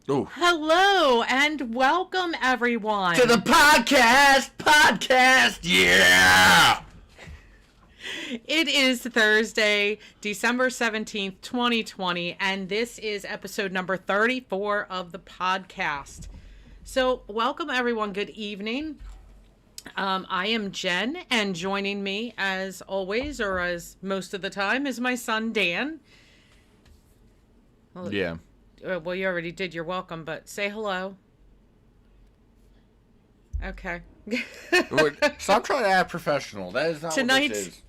Ooh. Hello and welcome everyone To the podcast, yeah! It is Thursday, December 17th, 2020, and this is episode number 34 of the podcast. So, welcome everyone, good evening. I am Jen, and joining me as always, or as most of the time, is my son Dan. Well, yeah. Well, you already did. You're welcome, but say hello. Okay. Stop trying to act professional. That is not what this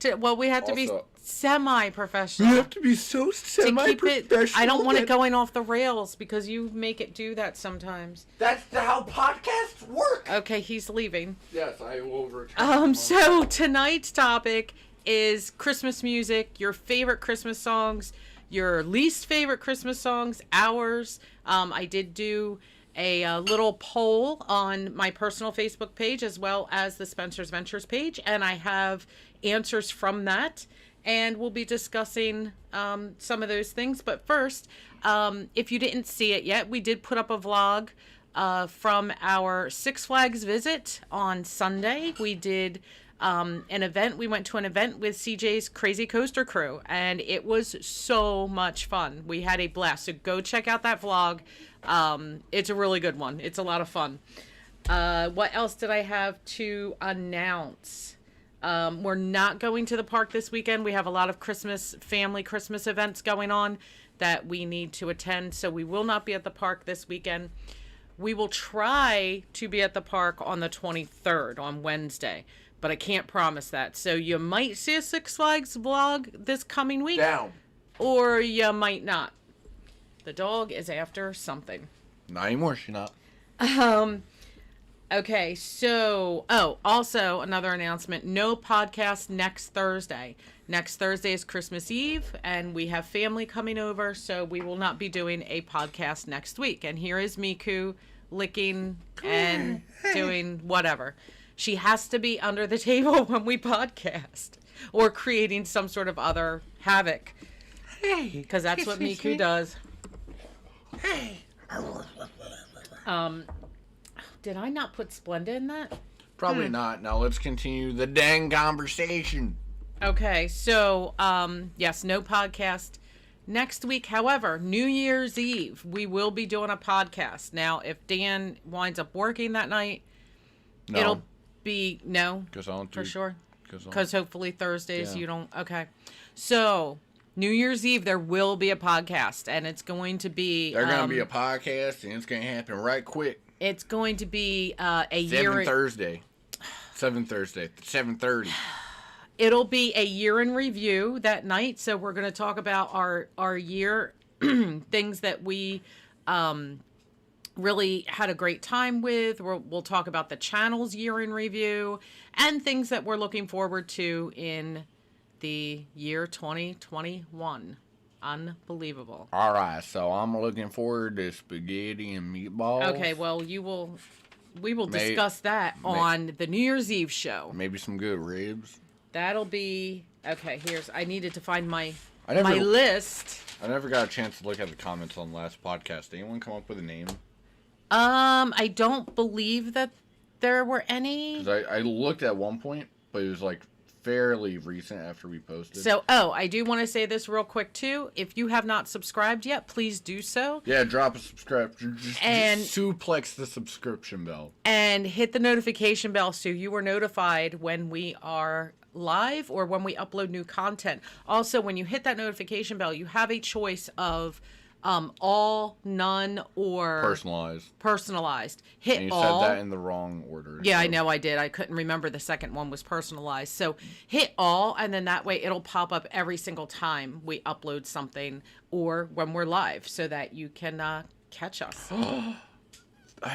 is. We have to be semi-professional. We have to be so semi-professional. I don't want it going off the rails because you make it do that sometimes. That's how podcasts work. Okay, he's leaving. Yes, I will return. So tonight's topic is Christmas music, your favorite Christmas songs, your least favorite Christmas songs, ours. I did do a little poll on my personal Facebook page as well as the Spencer's Ventures page, and I have answers from that, and we'll be discussing some of those things. But first, if you didn't see it yet, we did put up a vlog from our Six Flags visit on Sunday. We did an event. We went to an event with CJ's Crazy Coaster Crew, and it was so much fun. We had a blast. So go check out that vlog. It's a really good one. It's a lot of fun. What else did I have to announce? We're not going to the park this weekend. We have a lot of family Christmas events going on that we need to attend, so we will not be at the park this weekend. We will try to be at the park on the 23rd, on Wednesday, but I can't promise that. So you might see a Six Flags vlog this coming week. Down. Or you might not. The dog is after something. Not anymore, she's not. Okay, so, also another announcement. No podcast next Thursday. Next Thursday is Christmas Eve, and we have family coming over, so we will not be doing a podcast next week. And here is Miku licking and doing whatever. She has to be under the table when we podcast, or creating some sort of other havoc. Hey, because that's what Miku does. Hey. Did I not put Splenda in that? Probably not. Now let's continue the dang conversation. Okay, so, yes, no podcast next week. However, New Year's Eve, we will be doing a podcast. Now, if Dan winds up working that night, it'll be, for sure. Because hopefully Thursdays you don't, okay. So, New Year's Eve, there will be a podcast, and it's going to be... There's going to be a podcast, and it's going to happen right quick. It's going to be a year... 7:30. It'll be a year in review that night, so we're going to talk about our year, things that we really had a great time with. We'll talk about the channel's year in review, and things that we're looking forward to in the year 2021. Unbelievable. All right, so I'm looking forward to spaghetti and meatballs. Okay, well, we will discuss that on the New Year's Eve show. Maybe some good ribs. That'll be okay. I needed to find my list. I never got a chance to look at the comments on the last podcast. Did anyone come up with a name? I don't believe that there were any. 'Cause I looked at one point, but it was like fairly recent after we posted. So, I do want to say this real quick too. If you have not subscribed yet, please do so. Yeah, drop a subscribe. Just suplex the subscription bell. And hit the notification bell so you are notified when we are live or when we upload new content. Also, when you hit that notification bell, you have a choice of all, none, or personalized. Hit and you all. said that in the wrong order. Yeah, so. I know I did. I couldn't remember the second one was personalized. So hit all, and then that way it'll pop up every single time we upload something or when we're live, so that you can catch us. I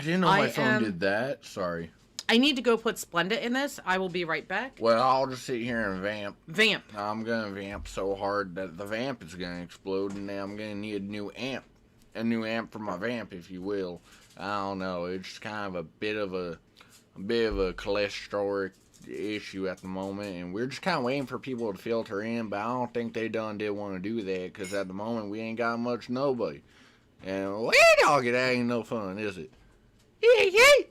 didn't know my phone did that. Sorry. I need to go put Splenda in this. I will be right back. Well, I'll just sit here and vamp. Vamp. I'm going to vamp so hard that the vamp is going to explode, and then I'm going to need a new amp. A new amp for my vamp, if you will. I don't know. It's kind of a bit of a cholesterol issue at the moment, and we're just kind of waiting for people to filter in, but I don't think they did want to do that, because at the moment we ain't got much nobody. And wait, doggy, that ain't no fun, is it? Yee.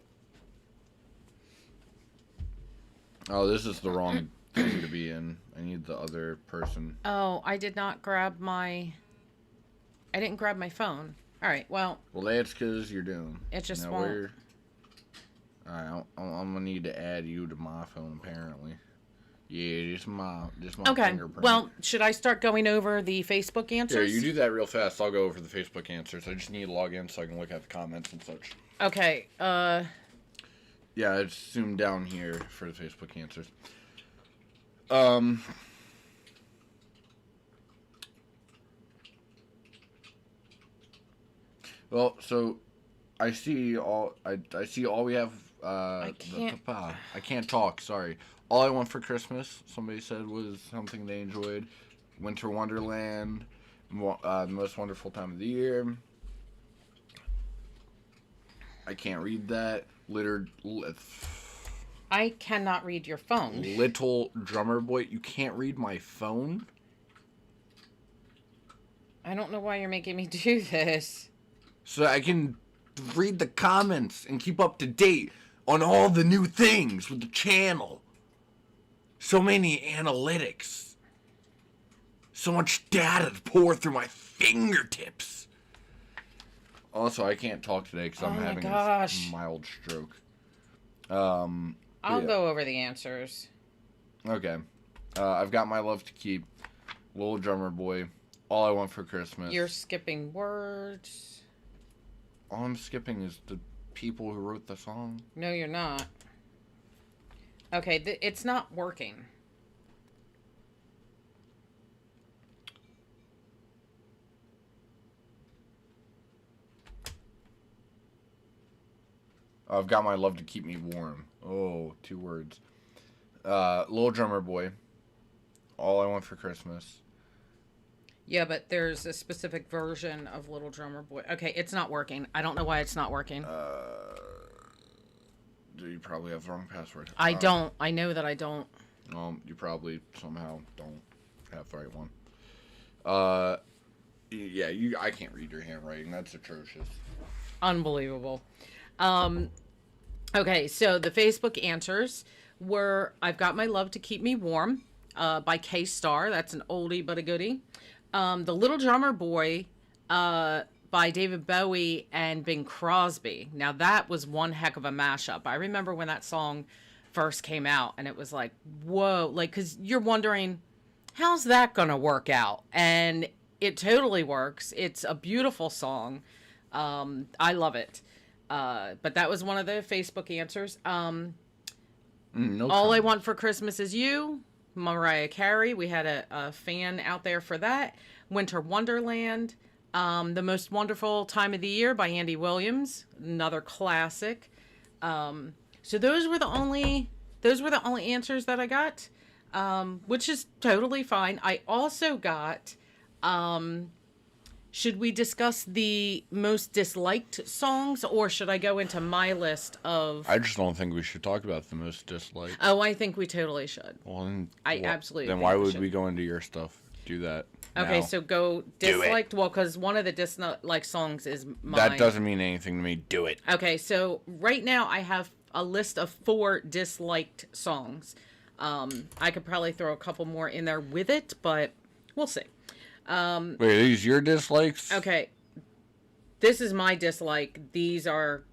Oh, this is the wrong thing to be in. I need the other person. Oh, I did not grab my... I didn't grab my phone. All right, well... Well, that's because you're doing. It just now won't... Alright, I'm going to need to add you to my phone, apparently. Yeah, just my okay. fingerprint. Well, should I start going over the Facebook answers? Yeah, you do that real fast. I'll go over the Facebook answers. I just need to log in so I can look at the comments and such. Okay, Yeah, I just zoomed down here for the Facebook answers. Well, so I see all we have. I can't. I can't talk. Sorry. All I Want for Christmas, somebody said, was something they enjoyed. Winter Wonderland, the most wonderful time of the year. I can't read that. I cannot read your phone. Little Drummer Boy. You can't read my phone? I don't know why you're making me do this. So I can read the comments and keep up to date on all the new things with the channel. So many analytics. So much data to pour through my fingertips. Also, I can't talk today because I'm having a mild stroke. I'll go over the answers. Okay. I've got My Love to Keep, Little Drummer Boy, All I Want for Christmas. You're skipping words. All I'm skipping is the people who wrote the song. No, you're not. Okay, it's not working. I've got My Love to Keep Me Warm. Oh, 2 words. Little Drummer Boy, All I Want for Christmas. Yeah, but there's a specific version of Little Drummer Boy. Okay, it's not working. I don't know why it's not working. Do you probably have the wrong password? I don't. I know that I don't. You probably somehow don't have the right one. Yeah, I can't read your handwriting. That's atrocious. Unbelievable. Okay, so the Facebook answers were I've Got My Love to Keep Me Warm by K-Star. That's an oldie but a goodie. The Little Drummer Boy by David Bowie and Bing Crosby. Now, that was one heck of a mashup. I remember when that song first came out, and it was like, whoa. Like, because you're wondering, how's that going to work out? And it totally works. It's a beautiful song. I love it. But that was one of the Facebook answers. All I Want for Christmas Is You, Mariah Carey. We had a fan out there for that. Winter Wonderland. The Most Wonderful Time of the Year by Andy Williams. Another classic. So those were the only answers that I got, which is totally fine. I also got... should we discuss the most disliked songs, or should I go into my list of... I just don't think we should talk about the most disliked. Oh, I think we totally should. Well, absolutely Then think why we would should. we go into your stuff? Do that. Okay, now. so go disliked. Well, because one of the disliked songs is mine. That doesn't mean anything to me. Do it. Okay, so right now I have a list of 4 disliked songs. I could probably throw a couple more in there with it, but we'll see. Wait, are these your dislikes? Okay. This is my dislike. These are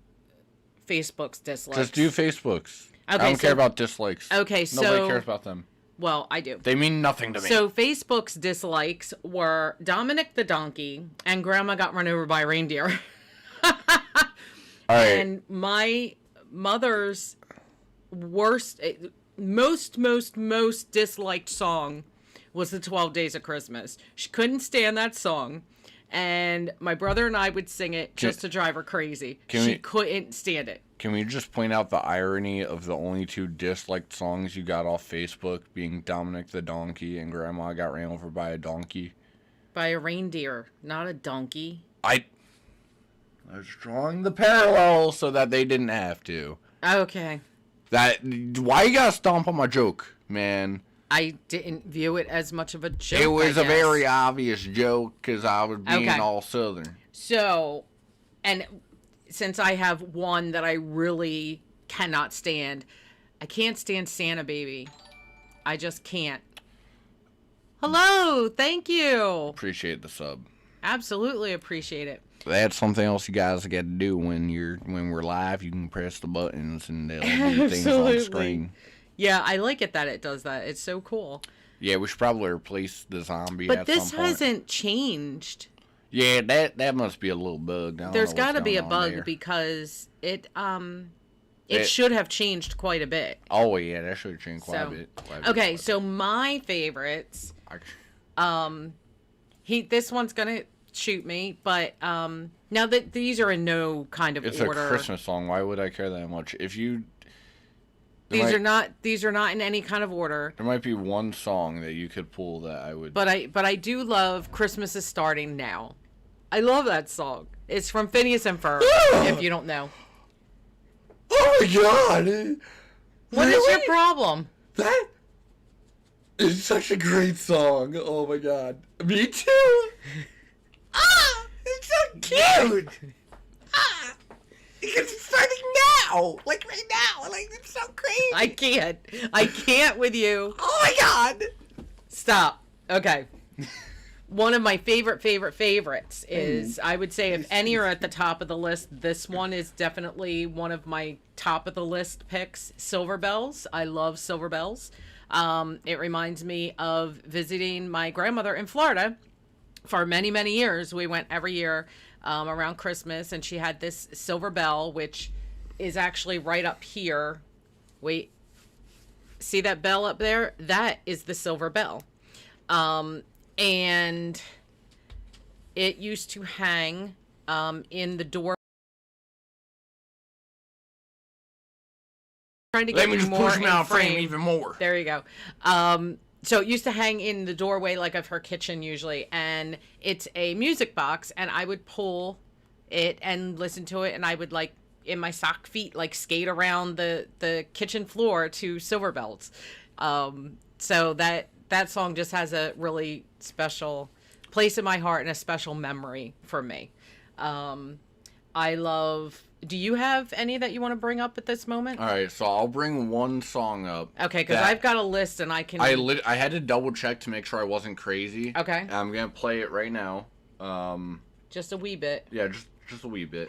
Facebook's dislikes. Just do Facebook's. Okay, I don't care about dislikes. Okay, so... Nobody cares about them. Well, I do. They mean nothing to me. So Facebook's dislikes were Dominic the Donkey and Grandma Got Run Over by a Reindeer. All right. And my mother's worst, most disliked song was the 12 Days of Christmas. She couldn't stand that song. And my brother and I would sing it just to drive her crazy. She couldn't stand it. Can we just point out the irony of the only 2 disliked songs you got off Facebook being Dominic the Donkey and Grandma Got Ran Over by a Donkey? By a reindeer, not a donkey. I was drawing the parallel so that they didn't have to. Okay. Why you gotta stomp on my joke, man? I didn't view it as much of a joke. It was a very obvious joke because I was being all Southern. So, and since I have one that I really cannot stand, I can't stand Santa Baby. I just can't. Hello, thank you. Appreciate the sub. Absolutely appreciate it. That's something else you guys get to do when we're live. You can press the buttons and they'll do things on screen. Yeah, I like it that it does that. It's so cool. Yeah, we should probably replace the zombie. But at this some point. hasn't changed. Yeah, that must be a little bug. There's got to be a bug because it should have changed quite a bit. Oh yeah, that should have changed quite a bit. Okay, so my favorites. This one's gonna shoot me, but now that these are in no kind of it's order. It's a Christmas song. Why would I care that much? These are not in any kind of order. There might be one song that you could pull that I would. But I do love "Christmas Is Starting Now." I love that song. It's from Phineas and Ferb. If you don't know. Oh my God! What is your problem? That is such a great song. Oh my God! Me too. It's so cute. Because it's starting now, like right now, like it's so crazy. I can't with you. Oh my God! Stop. Okay. One of my favorites is, I would say, if any are at the top of the list, this one is definitely one of my top of the list picks. Silver Bells. I love Silver Bells. It reminds me of visiting my grandmother in Florida for many, many years. We went every year around Christmas, and she had this silver bell, which is actually right up here. Wait, see that bell up there? That is the silver bell. And it used to hang in the door. Trying to get Let me just push him out of frame even more. There you go. So it used to hang in the doorway, like of her kitchen usually, and it's a music box, and I would pull it and listen to it, and I would, like, in my sock feet, like, skate around the kitchen floor to Silver Bells. So that song just has a really special place in my heart and a special memory for me. I love... Do you have any that you want to bring up at this moment? All right, so I'll bring one song up. Okay, because I've got a list and I can... I had to double check to make sure I wasn't crazy. Okay. I'm going to play it right now. Just a wee bit. Yeah, just a wee bit.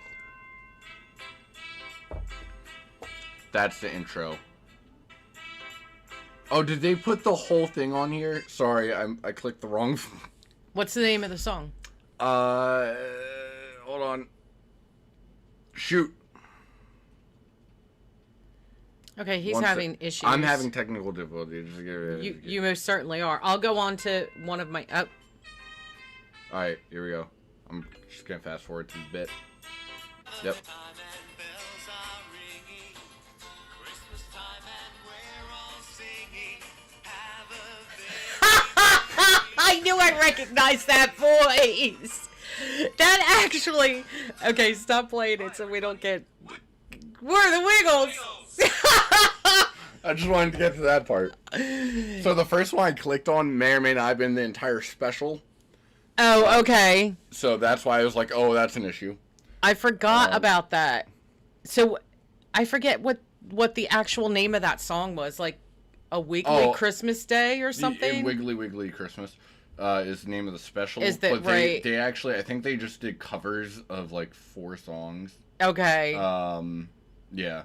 That's the intro. Oh, did they put the whole thing on here? Sorry, I clicked the wrong... What's the name of the song? Hold on. Shoot. Okay, he's having issues. I'm having technical difficulties. You most certainly are. I'll go on to one of my... Oh. Alright, here we go. I'm just going to fast forward to the bit. Yep. I knew I recognized that voice. That actually... Okay, stop playing it so we don't get... We're the Wiggles! I just wanted to get to that part. So the first one I clicked on may or may not have been the entire special. Oh, okay. So that's why I was like, oh, that's an issue. I forgot about that. So I forget what the actual name of that song was. Like a Wiggly Christmas Day or something? Wiggly Wiggly Christmas. Is the name of the special. Is that right? They actually, I think they just did covers of like 4 songs. Okay. Yeah.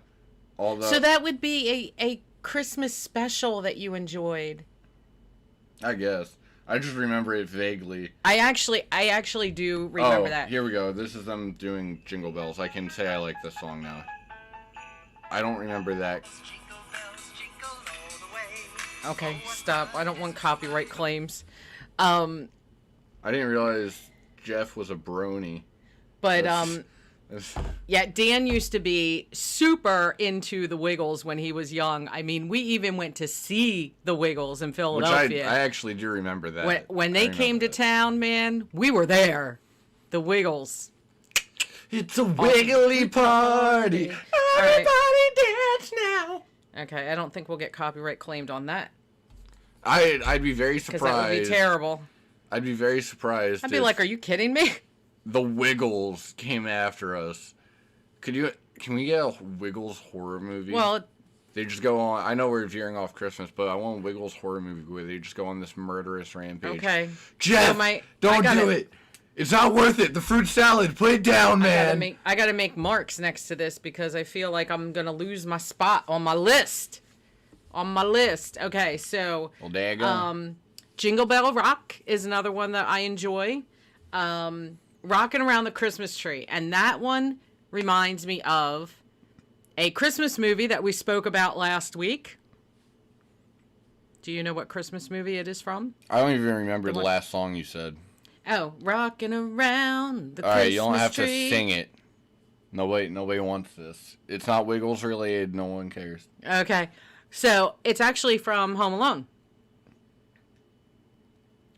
So that would be a Christmas special that you enjoyed. I guess. I just remember it vaguely. I actually do remember that. Here we go. This is them doing Jingle Bells. I can say I like this song now. I don't remember that. Okay, stop. I don't want copyright claims. I didn't realize Jeff was a brony. But yeah, Dan used to be super into the Wiggles when he was young. I mean, we even went to see the Wiggles in Philadelphia. Which I actually do remember that. When they came to town, man, we were there. The Wiggles. It's a wiggly party. Everybody dance now. Okay, I don't think we'll get copyright claimed on that. I'd be very surprised. Because that would be terrible. I'd be very surprised. I'd be like, are you kidding me? the Wiggles came after us. Can we get a Wiggles horror movie? Well, they just go on. I know we're veering off Christmas, but I want a Wiggles horror movie where they just go on this murderous rampage. okay. Jeff, don't do it. It's not worth it. The fruit salad. Put it down, man. I gotta make marks next to this because I feel like I'm gonna lose my spot on my list. Okay, so. Well, there you go. Jingle Bell Rock is another one that I enjoy. Rocking Around the Christmas Tree. And that one reminds me of a Christmas movie that we spoke about last week. Do you know what Christmas movie it is from? I don't even remember the last song you said. Oh, Rocking Around the Christmas Tree. All right, you don't have to sing it. Nobody wants this. It's not Wiggles related. No one cares. Okay. So, it's actually from Home Alone.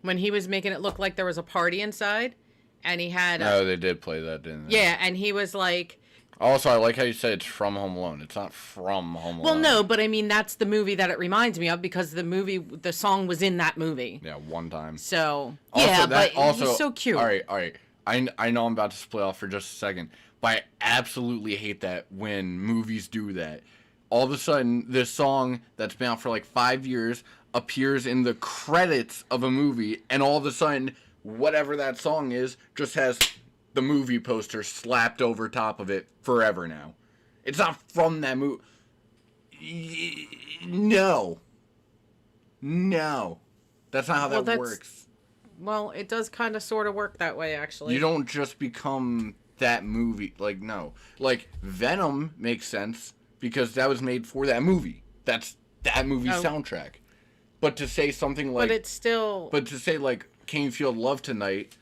When he was making it look like there was a party inside, and he had... No, they did play that, didn't they? Yeah, and he was like... Also, I like how you said it's from Home Alone. It's not from Home Alone. Well, no, but I mean, that's the movie that it reminds me of because the song was in that movie. Yeah, one time. So, also, yeah, but it was so cute. All right. I know I'm about to split off for just a second, but I absolutely hate that when movies do that. All of a sudden, this song that's been out for like 5 years appears in the credits of a movie, and all of a sudden, whatever that song is just has the movie poster slapped over top of it forever now. It's not from that movie. No. That's not how that works. Well, it does kind of sort of work that way, actually. You don't just become that movie. Like, no. Like, Venom makes sense because that was made for that movie. That's that movie's soundtrack. But to say something like... But it's still... But to say, like, Can You Feel Love Tonight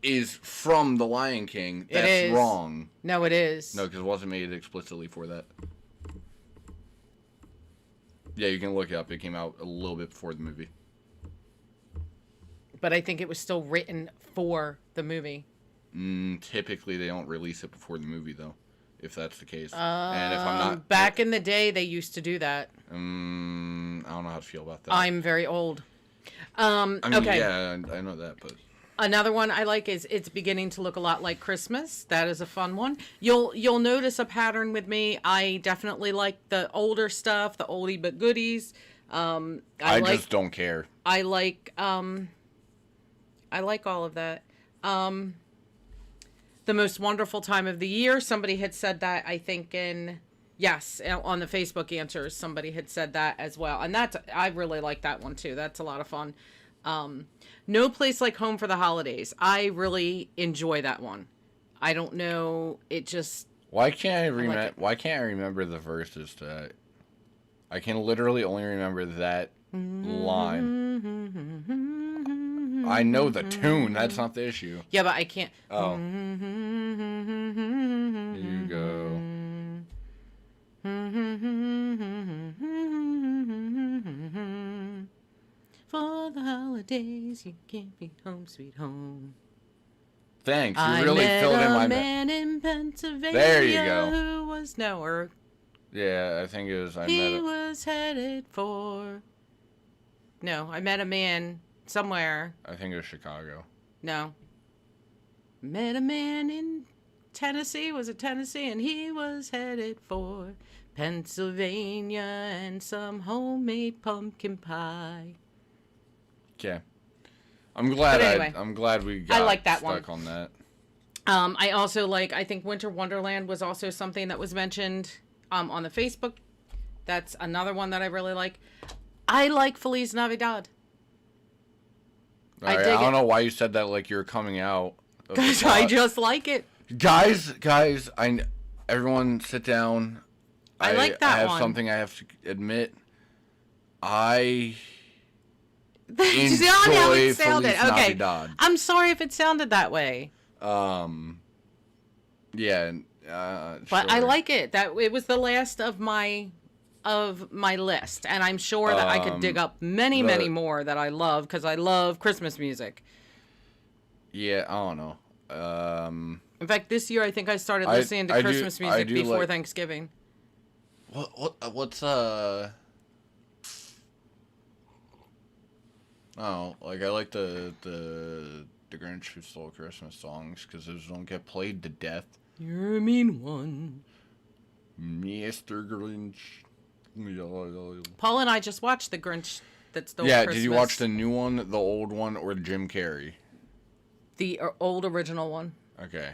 is from The Lion King, that's wrong. No, it is. No, because it wasn't made explicitly for that. Yeah, you can look it up. It came out a little bit before the movie. But I think it was still written for the movie. Typically, they don't release it before the movie, though, if that's the case. And if I'm not... Back in the day, they used to do that. I don't know how to feel about that. I'm very old. I mean, okay. Yeah, I know that, but... Another one I like is It's Beginning to Look a Lot Like Christmas. That is a fun one. You'll notice a pattern with me. I definitely like the older stuff, the oldie but goodies. I just don't care. I like all of that. The Most Wonderful Time of the Year. Somebody had said that, I think, on the Facebook answers, somebody had said that as well. And I really like that one too. That's a lot of fun. No Place Like Home for the Holidays. I really enjoy that one. I don't know. It just... Why can't I remember the verses to that? I can literally only remember that line. I know the tune. That's not the issue. Yeah, but I can't... Oh. Here you go. For the holidays, you can't be home, sweet home. Thanks. You really filled in my... I met a man in Pennsylvania. There you go. Who was Yeah, I think it was... He was headed for... No, I met a man somewhere. I think it was Chicago. No. Met a man in Tennessee. Was it Tennessee? And he was headed for Pennsylvania and some homemade pumpkin pie. Okay. I'm glad anyway, I'm glad we got like that stuck on that. I also I think Winter Wonderland was also something that was mentioned on the Facebook. That's another one that I really like. I like Feliz Navidad. I don't know why you said that like you're coming out. Because I just like it. Guys, everyone sit down. I like that one. I have one. something I have to admit. I See how it sounded. Feliz Okay. Navidad. I'm sorry if it sounded that way. Yeah. But sure. I like it. That it was the last of my list, and I'm sure that I could dig up many more that I love because I love Christmas music. Yeah, I don't know. In fact, this year I think I started listening to Christmas music before Thanksgiving. What's Oh, like I like the The Grinch Who Stole Christmas songs because those don't get played to death. You're a mean one. Mr. Grinch. Paul and I just watched The Grinch That Stole Yeah, Christmas. did you watch the new one, the old one, or Jim Carrey? The old original one. Okay.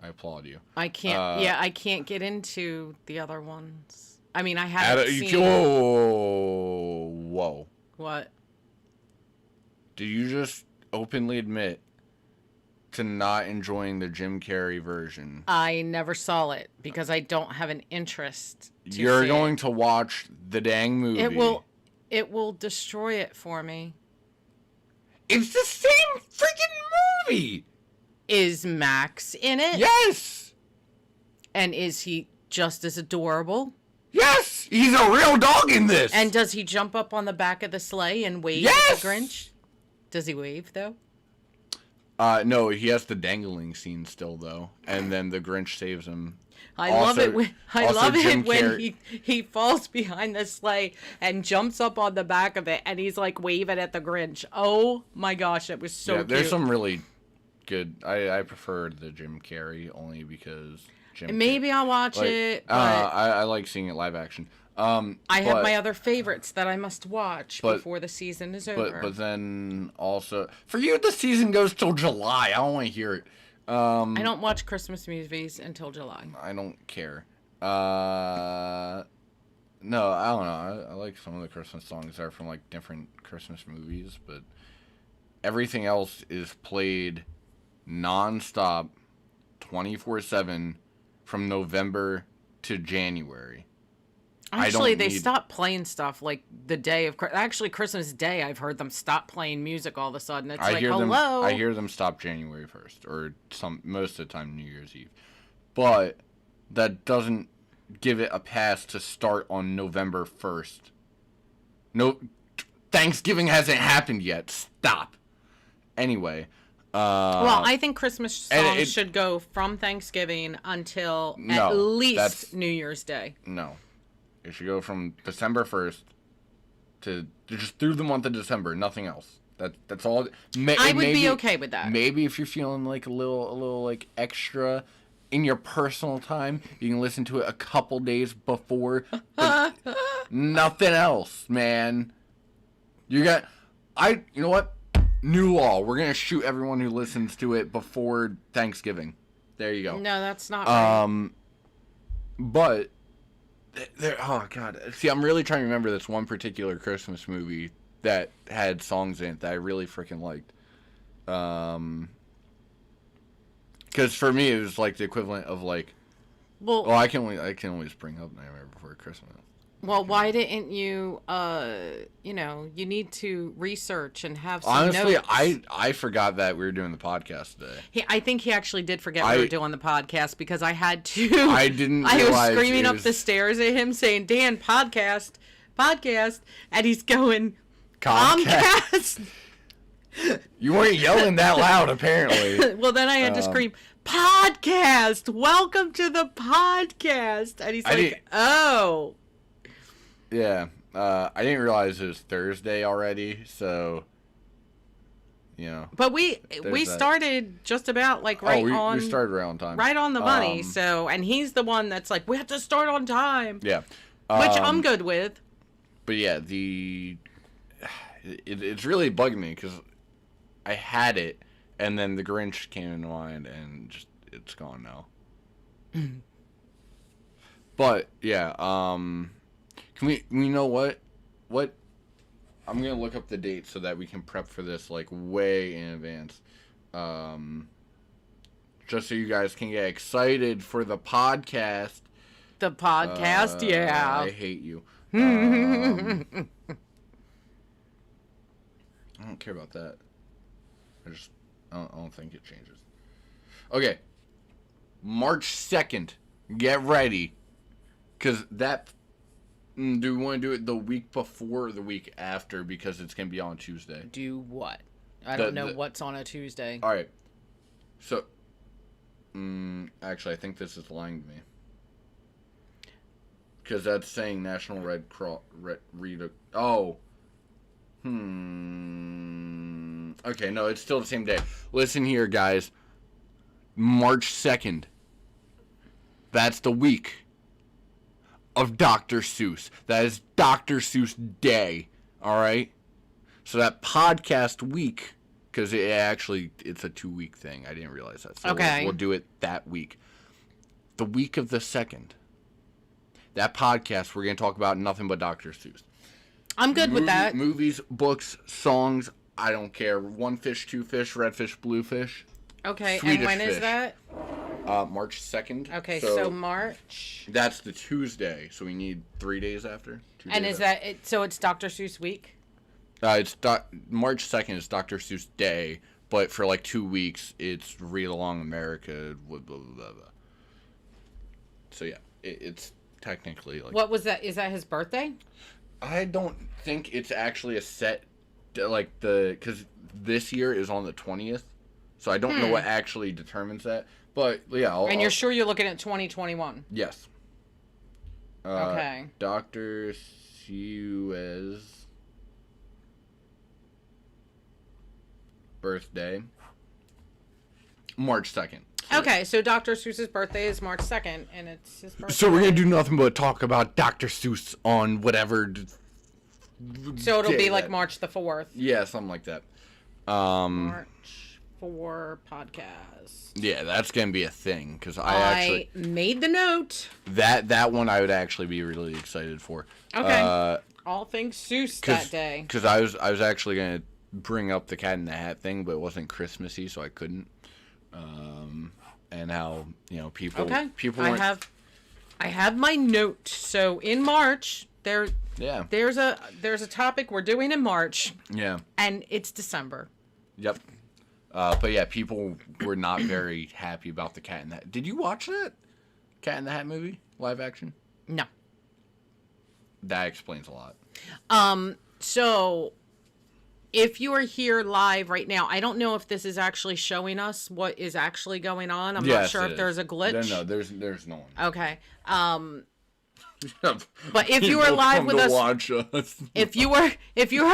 I applaud you. I can't. I can't get into the other ones. I mean, I haven't seen. Whoa. What? Did you just openly admit to not enjoying the Jim Carrey version? I never saw it because I don't have an interest. You're going to watch the dang movie. It will destroy it for me. It's the same freaking movie. Is Max in it? Yes. And is he just as adorable? Yes. He's a real dog in this. And does he jump up on the back of the sleigh and wave Yes. at the Grinch? Does he wave, though? No, he has the dangling scene still, though. And then the Grinch saves him. I love it when Carrey. he falls behind the sleigh and jumps up on the back of it, and he's like waving at the Grinch. Oh my gosh, it was so cute. There's some really good. I prefer the Jim Carrey only because Maybe I'll watch it. But I like seeing it live action. I have my other favorites that I must watch before the season is over. But then also for you, the season goes till July. I don't want to hear it. I don't watch Christmas movies until July. I don't care. No, I don't know. I like some of the Christmas songs that are from like different Christmas movies, but everything else is played nonstop, 24/7, from November to January. Actually, they stopped playing stuff like the day of... Actually, Christmas Day, I've heard them stop playing music all of a sudden. It's hello. I hear them stop January 1st, or most of the time New Year's Eve. But that doesn't give it a pass to start on November 1st. No, Thanksgiving hasn't happened yet. Stop. Anyway. Well, I think Christmas songs should go from Thanksgiving until at least New Year's Day. No. It should go from December 1st to just through the month of December, nothing else. That's all. I would be okay with that. Maybe if you're feeling like a little like extra in your personal time, you can listen to it a couple days before. Nothing else, man. You know what? New law. We're gonna shoot everyone who listens to it before Thanksgiving. There you go. No, that's not right. But oh god, see, I'm really trying to remember this one particular Christmas movie that had songs in it that I really freaking liked. Because for me it was like the equivalent of like, I can only just bring up Nightmare Before Christmas. Well, why didn't you? You need to research and have some Honestly, notes. I forgot that we were doing the podcast today. I think he actually did forget we were doing the podcast because I had to. I didn't. I was screaming up the stairs at him saying, "Dan, podcast," and he's going, Comcast. You weren't yelling that loud, apparently. Well, then I had to scream, "Podcast! Welcome to the podcast!" And he's like, "Oh." Yeah, I didn't realize it was Thursday already, so, But we started just about like we started right on time. Right on the money, and he's the one that's like, we have to start on time. Yeah. Which I'm good with. But yeah, it's really bugging me because I had it, and then the Grinch came into mind, and just it's gone now. But, yeah, Can we know what? I'm going to look up the date so that we can prep for this, like, way in advance. Just so you guys can get excited for the podcast. The podcast, yeah. I hate you. I don't care about that. I don't think it changes. Okay. March 2nd. Get ready. Because that... Do we want to do it the week before or the week after because it's going to be on Tuesday? Do what? I don't know what's on a Tuesday. All right. So, actually, I think this is lying to me. Because that's saying National Red Cross... Okay, no, it's still the same day. Listen here, guys. March 2nd. That's the week of Dr. Seuss. That is Dr. Seuss Day. All right? So that podcast week, because it's a 2-week thing. I didn't realize that. So Okay. we'll do it that week. The week of the 2nd. That podcast, we're going to talk about nothing but Dr. Seuss. I'm good with that. Movies, books, songs, I don't care. 1 fish, 2 fish, red fish, blue fish. Okay, Swedish and when fish. is that? March 2nd. Okay, so March. That's the Tuesday, so we need 3 days after. 2 And days is after. that it? So it's Dr. Seuss week? March 2nd is Dr. Seuss Day, but for like 2 weeks, it's Read Along America. Blah, blah, blah, blah. So yeah, it's technically like. What was that? Is that his birthday? I don't think it's actually a set, because this year is on the 20th, so I don't know what actually determines that. But yeah, And you're sure you're looking at 2021? Yes. Okay. Dr. Seuss birthday, March 2nd. Okay, so Dr. Seuss's birthday is March 2nd, and it's his birthday. So we're gonna do nothing but talk about Dr. Seuss on whatever. So it'll be day like that- March the 4th. Yeah, something like that. March 4 podcast. Yeah, that's gonna be a thing because I I actually made the note. that one I would actually be really excited for. Okay. All things Seuss that day. Because I was actually gonna bring up the Cat in the Hat thing, but it wasn't Christmassy, so I couldn't. And how people weren't. I have my note. So in March there's a topic we're doing in March. Yeah. And it's December. Yep. But yeah, people were not very happy about the Cat in the Hat. Did you watch that Cat in the Hat movie live action? No. That explains a lot. So if you are here live right now, I don't know if this is actually showing us what is actually going on. I'm not sure if there's a glitch. No, there's no one. Okay. But if you are live with us, watch us. if you are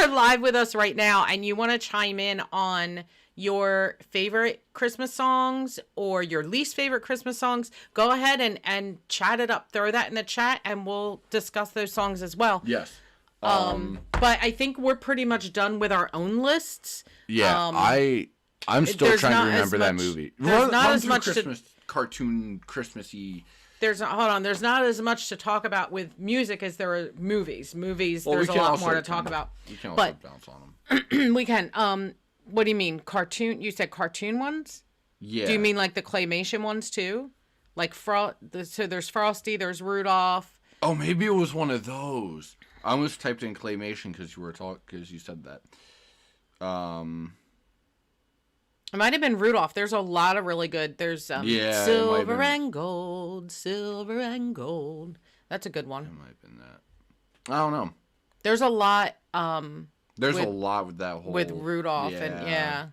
live with us right now and you want to chime in on your favorite Christmas songs or your least favorite Christmas songs, go ahead and chat it up. Throw that in the chat and we'll discuss those songs as well. Yes. But I think we're pretty much done with our own lists. Yeah, I'm still trying to remember that movie. There's not as much Christmas cartoon Christmassy. There's not as much to talk about with music as there are movies. Well, there's a lot more to talk about. We can also bounce on them. We can. What do you mean cartoon? You said cartoon ones? Yeah. Do you mean like the claymation ones too? Like so there's Frosty, there's Rudolph. Oh, maybe it was one of those. I almost typed in claymation because you said that. It might have been Rudolph. There's a lot of really good. There's Silver and Gold, Silver and Gold. That's a good one. It might have been that. I don't know. There's a lot. There's a lot with that whole with Rudolph and yeah.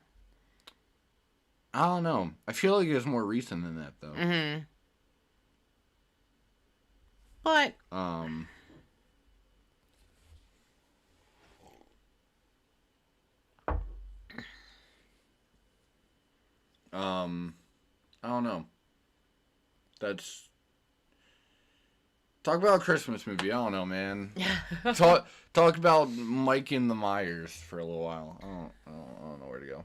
I don't know. I feel like it's more recent than that though. Mm-hmm. But I don't know. Talk about a Christmas movie. I don't know, man. talk about Mike and the Myers for a little while. I don't know where to go.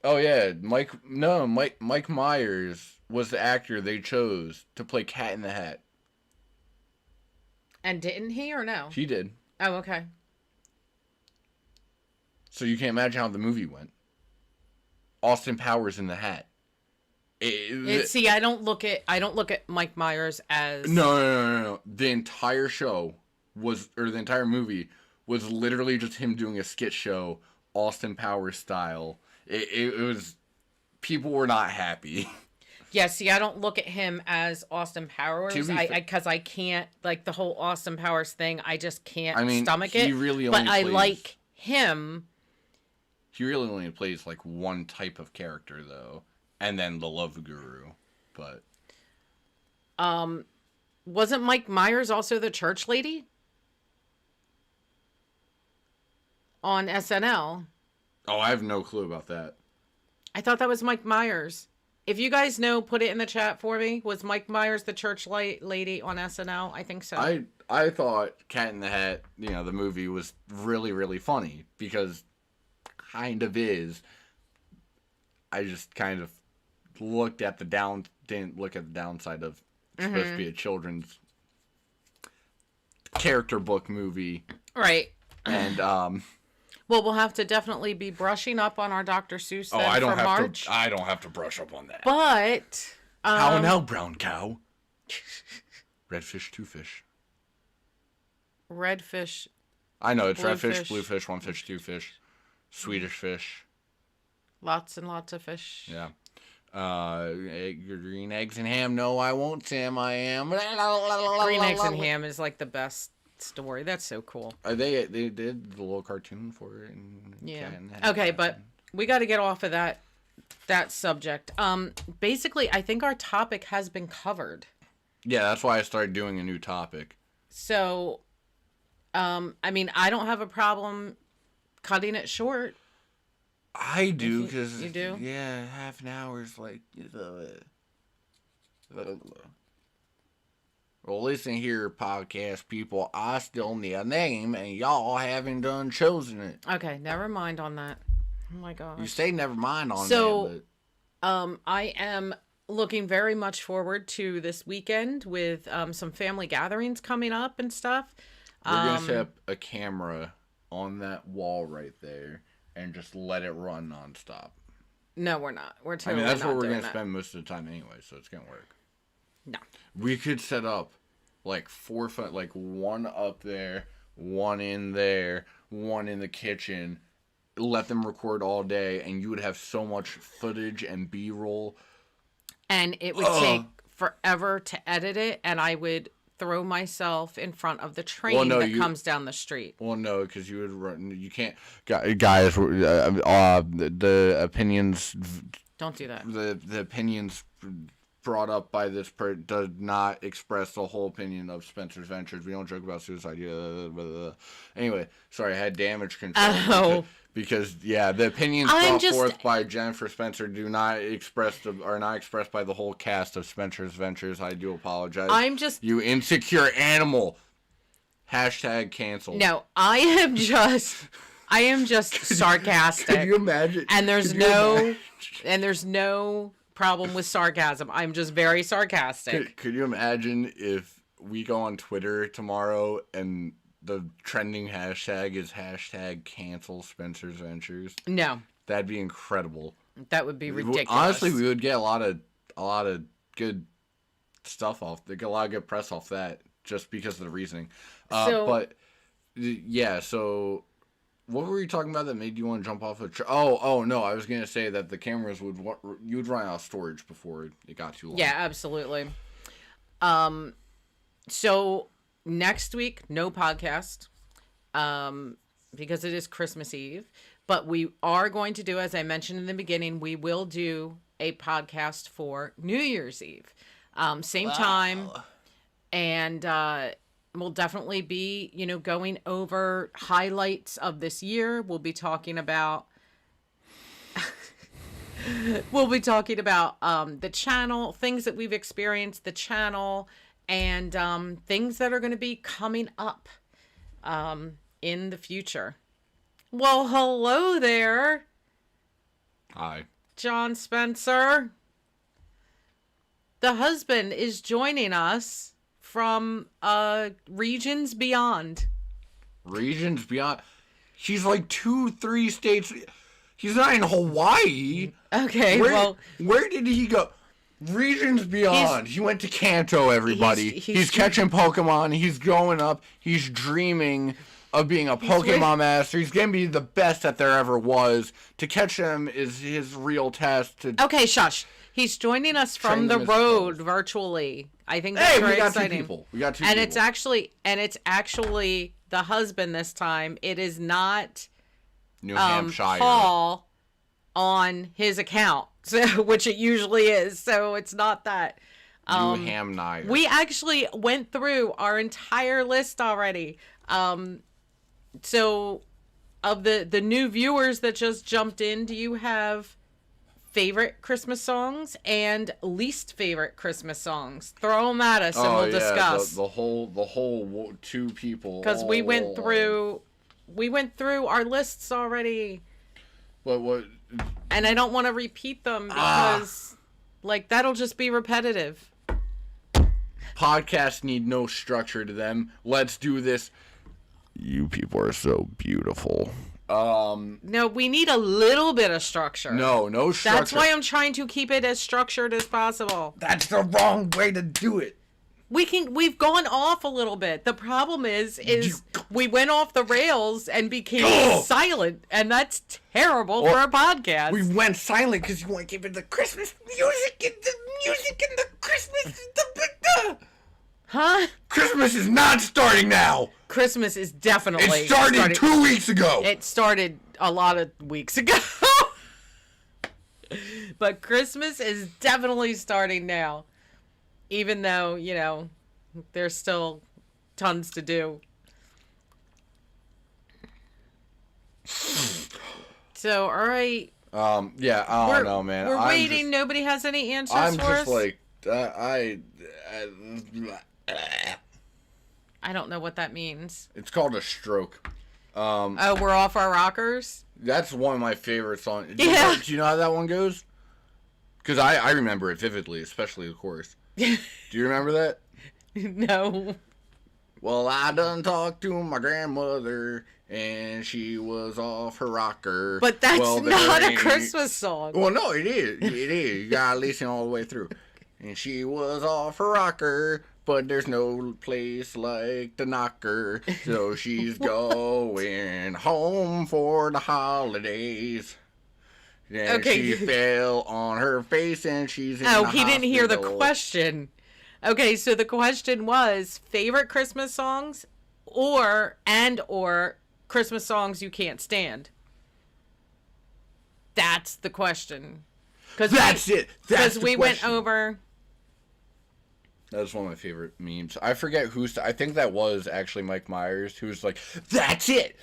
Oh yeah, Mike Myers was the actor they chose to play Cat in the Hat. And didn't he or no? He did. Oh, okay. So you can imagine how the movie went. Austin Powers in the hat. See, I don't look at Mike Myers as No. The entire the entire movie was literally just him doing a skit show, Austin Powers style. It was, people were not happy. Yeah, see, I don't look at him as Austin Powers. Because I can't, like, the whole Austin Powers thing, I just can't stomach it. But I like him. He really only plays, like, one type of character, though. And then the love guru. But wasn't Mike Myers also the church lady? On SNL. Oh, I have no clue about that. I thought that was Mike Myers. If you guys know, put it in the chat for me. Was Mike Myers the church lady on SNL? I think so. I thought Cat in the Hat, the movie was really, really funny because kind of is. I just kind of didn't look at the downside of it's supposed to be a children's character book movie. Right. And, well, we'll have to definitely be brushing up on our Dr. Seuss then I don't for have March. I don't have to brush up on that. But How now, brown cow? Red fish, two fish. Red fish. I know, it's blue red fish, fish. blue fish, one fish, two fish. Swedish fish. Lots and lots of fish. Yeah. Green eggs and ham. No, I won't, Sam. I am. Green eggs and ham is like the best story. That's so cool. They did the little cartoon for it. Yeah. Okay, but we got to get off of that subject. Basically, I think our topic has been covered. Yeah, that's why I started doing a new topic. So, I mean, I don't have a problem cutting it short. I do, because... You do? Yeah, half an hour is like... Well, listen here, podcast people. I still need a name, and y'all haven't done chosen it. Okay, never mind on that. Oh my gosh. You say never mind on that, but... I am looking very much forward to this weekend with some family gatherings coming up and stuff. We're going to set up a camera on that wall right there and just let it run nonstop. No, we're not. We're totally that's not what we're doing going to that. spend most of the time anyway, so it's going to work. No. We could set up like 4 foot, like one up there, one in there, one in the kitchen, let them record all day, and you would have so much footage and B-roll. And it would take forever to edit it, and I would throw myself in front of the train comes down the street. Well, no, because you would run. You can't, guys. The opinions. Don't do that. The opinions brought up by this does not express the whole opinion of Spencer's Ventures. We don't joke about suicide. Anyway, sorry, I had damage control. Oh. Because the opinions brought forth by Jennifer Spencer are not expressed by the whole cast of Spencer's Ventures. I do apologize. You insecure animal. Hashtag cancel. No, I am just sarcastic. Could you imagine? And there's no problem with sarcasm. I'm just very sarcastic. Could you imagine if we go on Twitter tomorrow and the trending hashtag is hashtag cancel Spencer's Ventures? No. That'd be incredible. That would be ridiculous. Honestly, we would get a lot of good stuff off. They get a lot of good press off that just because of the reasoning. So what were you talking about that made you want to jump off a tree? Oh no, I was going to say that the cameras you'd run out of storage before it got too long. Yeah, absolutely. So next week, no podcast, because it is Christmas Eve. But we are going to do, as I mentioned in the beginning, we will do a podcast for New Year's Eve. Same time. And we'll definitely be, going over highlights of this year. We'll be talking about... the channel, things that we've experienced, the channel, and things that are going to be coming up in the future. Well, hello there. Hi. John Spencer. The husband is joining us from regions beyond. Regions beyond? He's like 2-3 states. He's not in Hawaii. Okay, where did he go? Regions beyond. He went to Kanto, everybody. He's catching Pokemon. He's growing up. He's dreaming of being a Pokemon master. He's going to be the best that there ever was. To catch him is his real test. Okay, shush. He's joining us from the road virtually. I think that's very exciting. We got two and people. It's actually the husband this time. It is not New Hampshire. Paul on his account, which it usually is. So it's not that. New Hampshire. We actually went through our entire list already. So of the new viewers that just jumped in, do you have favorite Christmas songs and least favorite Christmas songs? Throw them at us and we'll discuss. The whole two people. Because we went through our lists already. What? And I don't want to repeat them because, like, that'll just be repetitive. Podcasts need no structure to them. Let's do this. You people are so beautiful. No, we need a little bit of structure. No structure. That's why I'm trying to keep it as structured as possible. That's the wrong way to do it. We've gone off a little bit. The problem is we went off the rails and became silent, and that's terrible for a podcast. We went silent because you want to give it the Christmas music and the Christmas. Huh? Christmas is not starting now. Christmas is definitely It started 2 weeks ago. It started a lot of weeks ago. But Christmas is definitely starting now. Even though, there's still tons to do. So, all right. Yeah, I don't know, man. We're waiting. Nobody has any answers I'm for us? just like, I don't know what that means. It's called a stroke. Oh, we're off our rockers? That's one of my favorite songs. Yeah. Do you know how that one goes? Because I remember it vividly, especially the chorus. Do you remember that? No. Well, I done talked to my grandmother, and she was off her rocker. But that's not a Christmas song. Well, no, it is. It is. You gotta listen all the way through. And she was off her rocker, but there's no place like the knocker. So she's going home for the holidays. And she fell on her face and she's in the hospital. He didn't hear the question. Okay, so the question was favorite Christmas songs or Christmas songs you can't stand. That's the question. That's it. That's because we went over. That's one of my favorite memes. I forget I think that was actually Mike Myers, who was like, "That's it.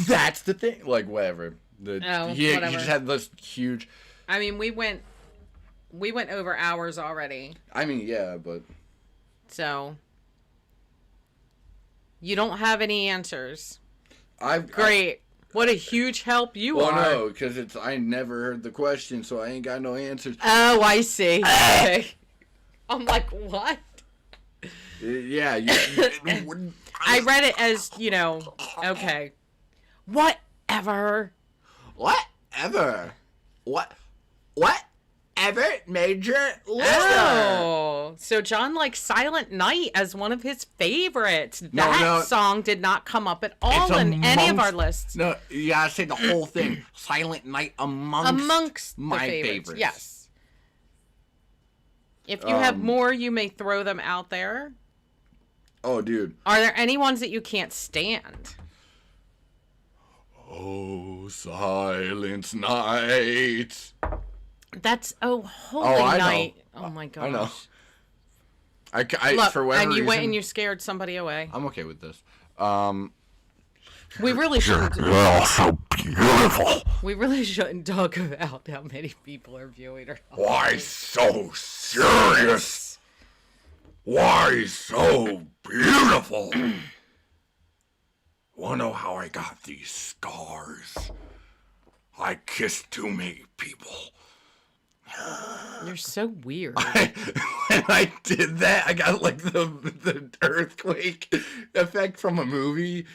That's the thing." Like whatever. Whatever. He just had this huge. I mean, we went over hours already. I mean, yeah, but. So. You don't have any answers. Great. What a huge help you are. Well, no, because I never heard the question, so I ain't got no answers. Oh, I see. Okay. I'm like, what? Yeah. I read it as, okay. Whatever. Whatever, Major Listener. Oh, so John likes Silent Night as one of his favorites. That song did not come up at all in any of our lists. No, you gotta say the whole thing. Silent Night amongst my favorites. Yes. If you have more, you may throw them out there. Oh, dude. Are there any ones that you can't stand? Oh, Silent Night. That's Holy Night. Know. Oh my gosh. I know. I Look, for whatever and you reason, went and you scared somebody away. I'm okay with this. We really shouldn't. You're all so beautiful. We really shouldn't talk about how many people are viewing or not. Why so serious? Why so beautiful? Wanna know how I got these scars? I kissed too many people. You're so weird. When I did that, I got like the earthquake effect from a movie.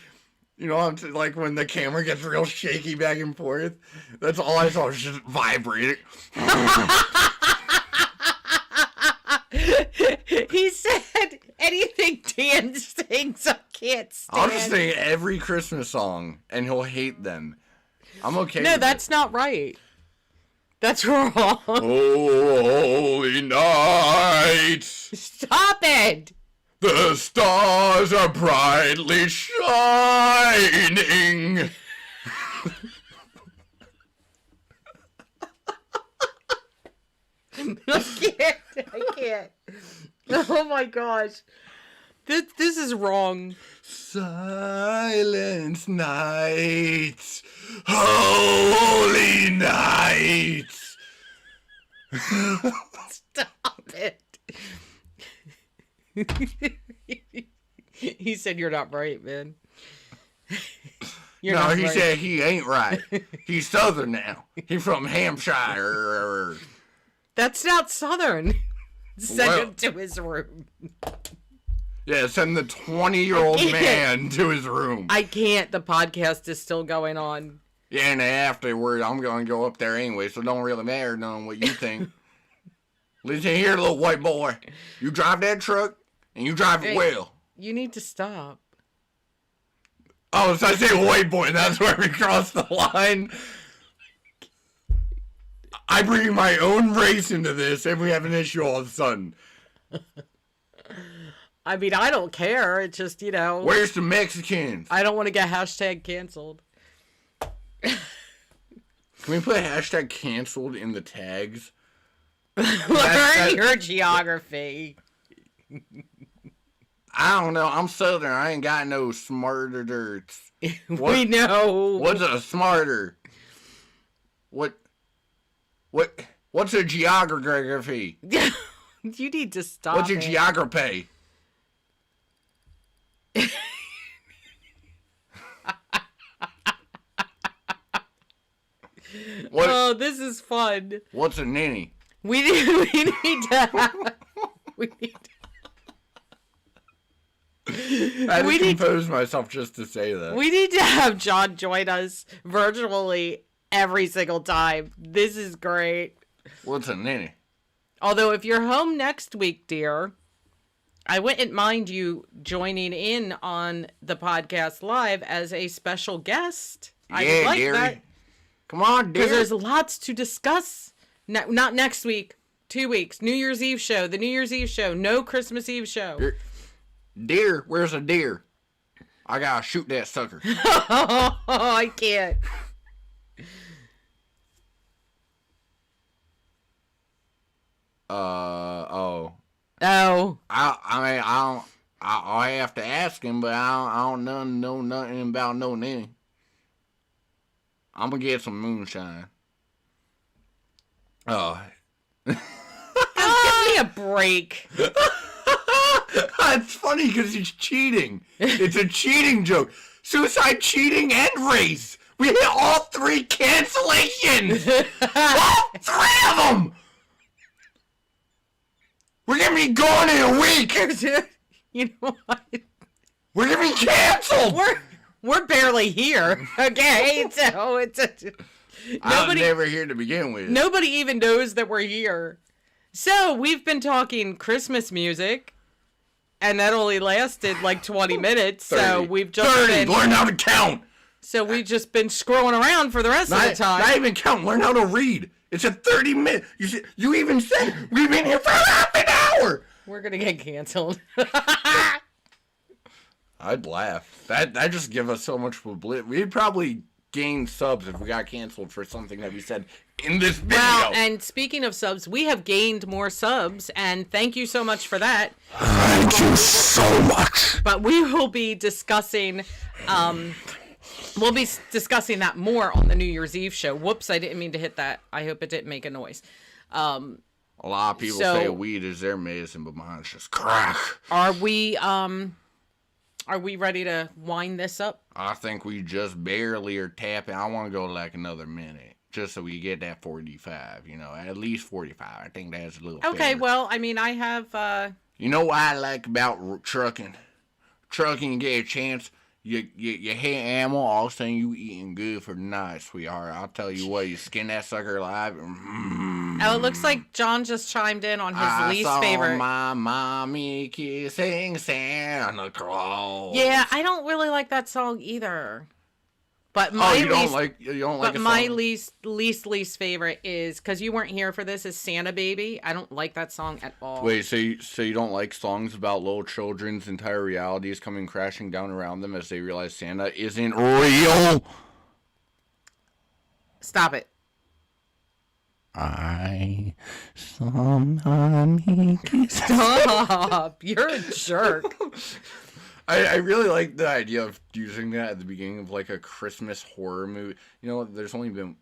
I'm like when the camera gets real shaky back and forth. That's all I saw was just vibrating. He said anything Dan sings I can't stand. I'll just sing every Christmas song and he'll hate them. I'm okay with that's not right. That's wrong. Holy night. Stop it. The stars are brightly shining. I can't. Oh my gosh. This is wrong. Silence nights, holy nights. Stop it. He said you're not right, man. He said he ain't right. He's Southern now. He's from Hampshire. That's not Southern. Send him to his room. Yeah, send the 20-year-old man to his room. I can't. The podcast is still going on. Yeah, and afterward, I'm going to go up there anyway, so it don't really matter knowing what you think. Listen here, little white boy. You drive that truck, and you drive it well. You need to stop. Oh, so I say white boy, that's where we cross the line. I bring my own race into this, and we have an issue all of a sudden. I mean, I don't care. It's just, Where's the Mexicans? I don't want to get hashtag canceled. Can we put hashtag canceled in the tags? Learn your geography. I don't know. I'm Southern. I ain't got no smarter dirts. We know. What's a smarter? What's a geography? You need to stop. What's a geography? Oh, this is fun. What's a ninny? We need to I had to compose myself just to say that. We need to have John join us virtually every single time. This is great. What's a ninny? Although, if you're home next week, dear, I wouldn't mind you joining in on the podcast live as a special guest. I would like dearie. that. Come on, dear. Because there's lots to discuss. Not next week. 2 weeks. New Year's Eve show. The New Year's Eve show. No Christmas Eve show. Deer? Where's a deer? I gotta shoot that sucker. Oh, I can't. Oh. I have to ask him, but I don't know nothing about no ninny. I'm gonna get some moonshine. Oh. Give me a break. It's funny because he's cheating. It's a cheating joke. Suicide, cheating, and race. We hit all 3 cancellations. All 3 of them. We're gonna be gone in a week. You know what? We're gonna be canceled. We're barely here. Okay, so it's I was never here to begin with. Nobody even knows that we're here. So we've been talking Christmas music, and that only lasted like 20 minutes. 30. So we've just 30. Learn how to count. So we've just been scrolling around for the rest of the time. Not even count. Learn how to read. It's a 30-minute. You even said we've been here for half an hour. We're gonna get canceled. I'd laugh. That just give us so much publicity. We'd probably gain subs if we got canceled for something that we said in this video. Well, and speaking of subs, we have gained more subs, and thank you so much for that. Thank you so much. But we will be discussing, that more on the New Year's Eve show. Whoops, I didn't mean to hit that. I hope it didn't make a noise. A lot of people say weed is their medicine, but mine's just crack. Are we ready to wind this up? I think we just barely are tapping. I want to go like another minute, just so we get that 45, at least 45. I think that's a little okay, fair. well, I mean, I have... You know what I like about trucking? Trucking, you get a chance... You hit animal, all of a sudden you eating good for the night, sweetheart. I'll tell you what, you skin that sucker alive. Oh, it looks like John just chimed in on his least favorite. I saw my mommy kissing Santa Claus. Yeah, I don't really like that song either. But my least favorite is, because you weren't here for this, is Santa Baby. I don't like that song at all. Wait, so you don't like songs about little children's entire realities coming crashing down around them as they realize Santa isn't real? Stop it. I somebody kiss. Stop. You're a jerk. I really like the idea of using that at the beginning of like a Christmas horror movie. You know, there's only been...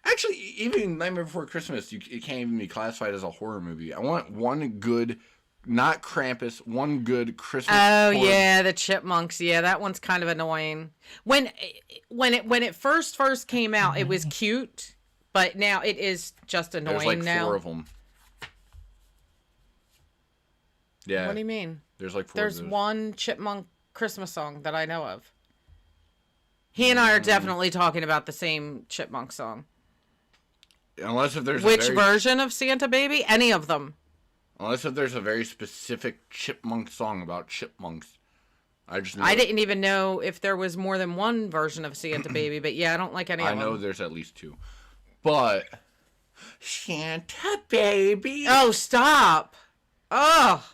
Actually, even Nightmare Before Christmas, it can't even be classified as a horror movie. I want one good, not Krampus, one good Christmas Oh horror. yeah, the Chipmunks. Yeah, that one's kind of annoying. When it first came out, it was cute, but now it is just annoying. There's like now. 4 of them. Yeah. What do you mean? There's like 4 There's of those. one Chipmunk Christmas song that I know of. He and I are definitely talking about the same Chipmunk song. Unless if there's Which version of Santa Baby? Any of them. Unless if there's a very specific chipmunk song about chipmunks. I didn't even know if there was more than one version of Santa Baby, but yeah, I don't like any of them. I know there's at least 2. But Santa Baby. Oh, stop. Oh.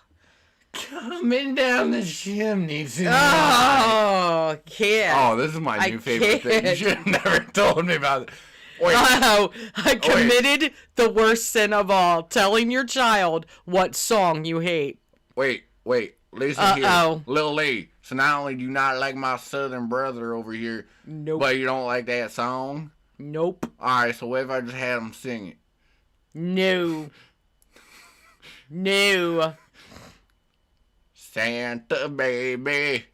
Coming down the chimney tonight. Oh, kid. Oh, this is my new favorite thing. You should have never told me about it. Wait. Oh, I committed the worst sin of all, telling your child what song you hate. Wait. Listen here. Uh-oh. Lil Lee. So not only do you not like my southern brother over here, Nope. but you don't like that song? Nope. Alright, so what if I just had him sing it? No. No. Santa baby,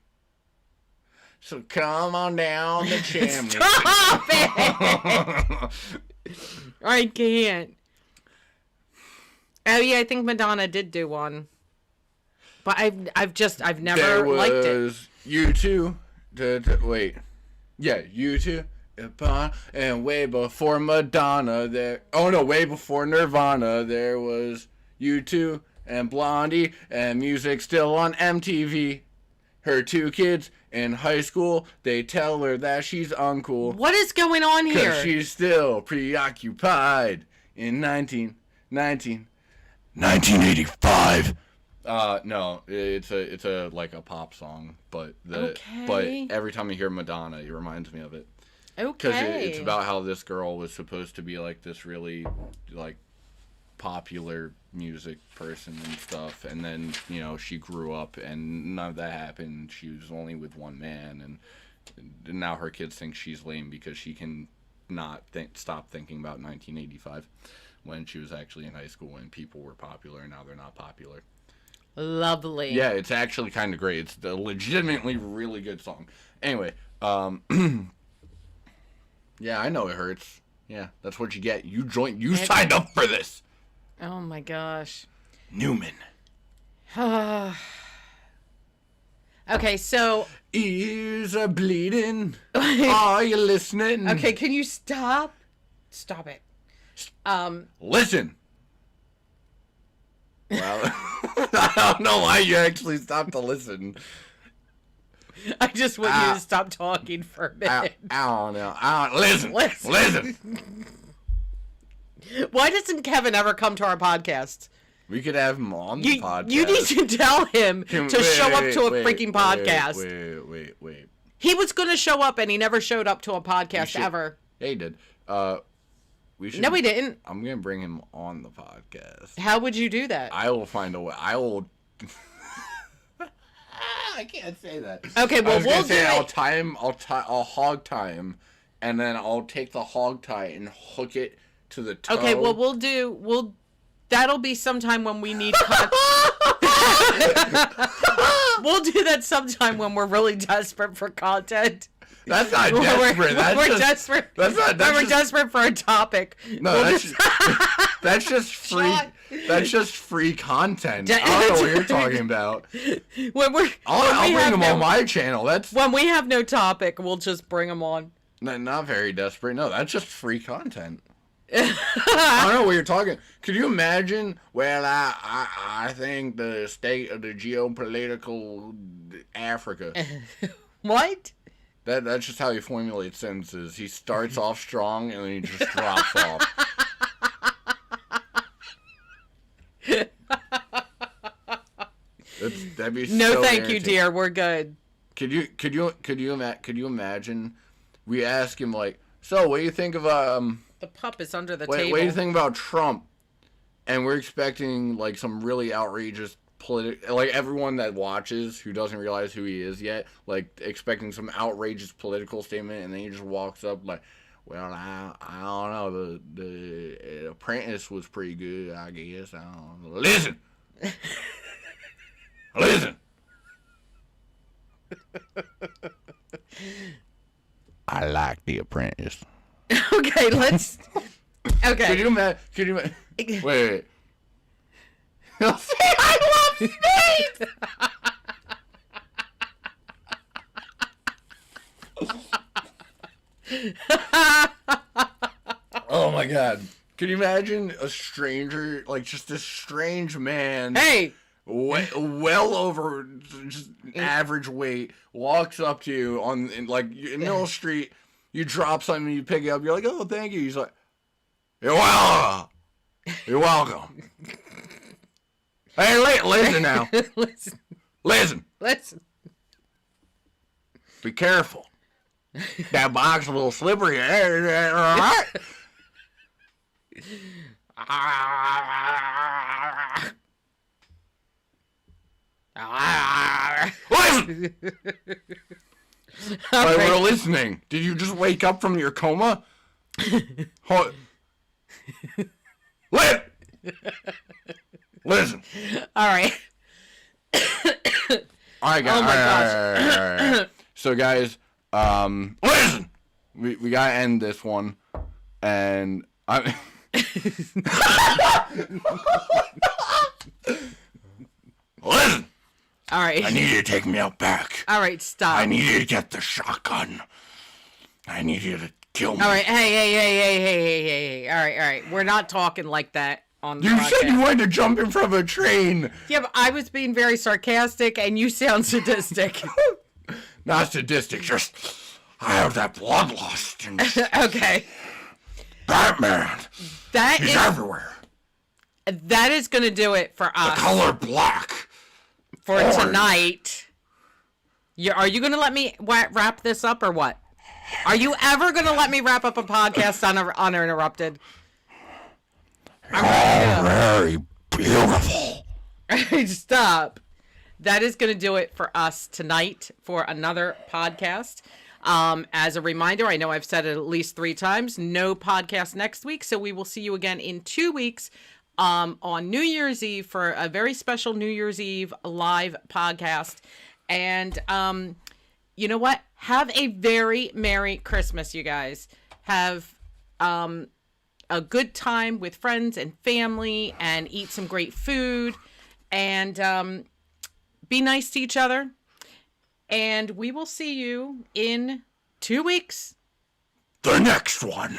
so come on down the chimney. Stop it! I can't. Oh yeah, I think Madonna did do one, but I've never liked it. U2. Wait, yeah, U2. And way before Madonna, way before Nirvana, there was U2 and Blondie, and music still on MTV. Her 2 kids in high school, they tell her that she's uncool. What is going on here? Cause she's still preoccupied in 1985. No, it's a like a pop song, but but every time I hear Madonna, it reminds me of it. Okay. Because it's about how this girl was supposed to be like this really like popular music person and stuff, and then she grew up and none of that happened. She was only with one man, and now her kids think she's lame because she can not stop thinking about 1985 when she was actually in high school and people were popular, and now they're not popular. Lovely. Yeah, it's actually kind of great. It's a legitimately really good song. Anyway, yeah, I know it hurts. Yeah, that's what you get. You signed up for this. Oh my gosh. Newman. Okay, so ears are bleeding. Are you listening? Okay, can you stop? Stop it. Listen. Well, I don't know why you actually stopped to listen. I just want you to stop talking for a minute. I don't know. Listen. Why doesn't Kevin ever come to our podcast? We could have him on the podcast. You need to tell him to show up to a freaking podcast. Wait. He was going to show up and he never showed up to a podcast ever. Yeah, he did. We should. No, he didn't. I'm going to bring him on the podcast. How would you do that? I will find a way. I will... I can't say that. Okay, well, we'll do it. I'll hog tie him, and then I'll take the hog tie and hook it to the toe. Okay, well, that'll be sometime when we need we'll do that sometime when we're really desperate for content. That's not desperate. We're desperate. We're desperate for a topic. No, that's just free. That's just free content. I don't know what you're talking about. I'll bring them on my channel. When we have no topic, we'll just bring them on. Not very desperate. No, that's just free content. I don't know what you're talking. Could you imagine? Well, I think the state of the geopolitical Africa. What? That's just how he formulates sentences. He starts off strong and then he just drops off. That'd be no, so thank you, dear. We're good. Could you imagine? We ask him like, so what do you think of the The pup is under the What table. do you think about Trump? And we're expecting like some really outrageous like everyone that watches who doesn't realize who he is yet, like expecting some outrageous political statement, and then he just walks up like, well, I don't know, the Apprentice was pretty good, I guess. I don't know. Listen. Listen. I like The Apprentice. Okay, let's. Okay. Could you imagine? Wait. He'll say, I love space! Oh my god. Can you imagine a stranger, like just a strange man? Hey! Well over just average weight, walks up to you in middle of the street, you drop something, you pick it up, you're like, oh, thank you. He's like, you're welcome. You're welcome. Hey, listen now. Listen. Be careful. That box is a little slippery. All right? Listen. All right, we're listening. Did you just wake up from your coma? Listen. All right. All right, guys. Oh my gosh. All right. So, guys, listen. We gotta end this one, and I. Listen. All right. I need you to take me out back. All right, stop. I need you to get the shotgun. I need you to kill me. All right, hey. All right. We're not talking like that on the You podcast. said you wanted to jump in front of a train. Yeah, but I was being very sarcastic, and you sound sadistic. Not sadistic, just I have that bloodlust. And Okay. Batman. He's everywhere. That is going to do it for us. The color black. For tonight. Are you going to let me wrap this up or what? Are you ever going to let me wrap up a podcast uninterrupted? Very beautiful. Stop. That is going to do it for us tonight for another podcast. As a reminder, I know I've said it at least 3 times, no podcast next week. So we will see you again in 2 weeks on New Year's Eve for a very special New Year's Eve live podcast. And you know what? Have a very Merry Christmas, you guys. Have a good time with friends and family and eat some great food and be nice to each other. And we will see you in 2 weeks. The next one.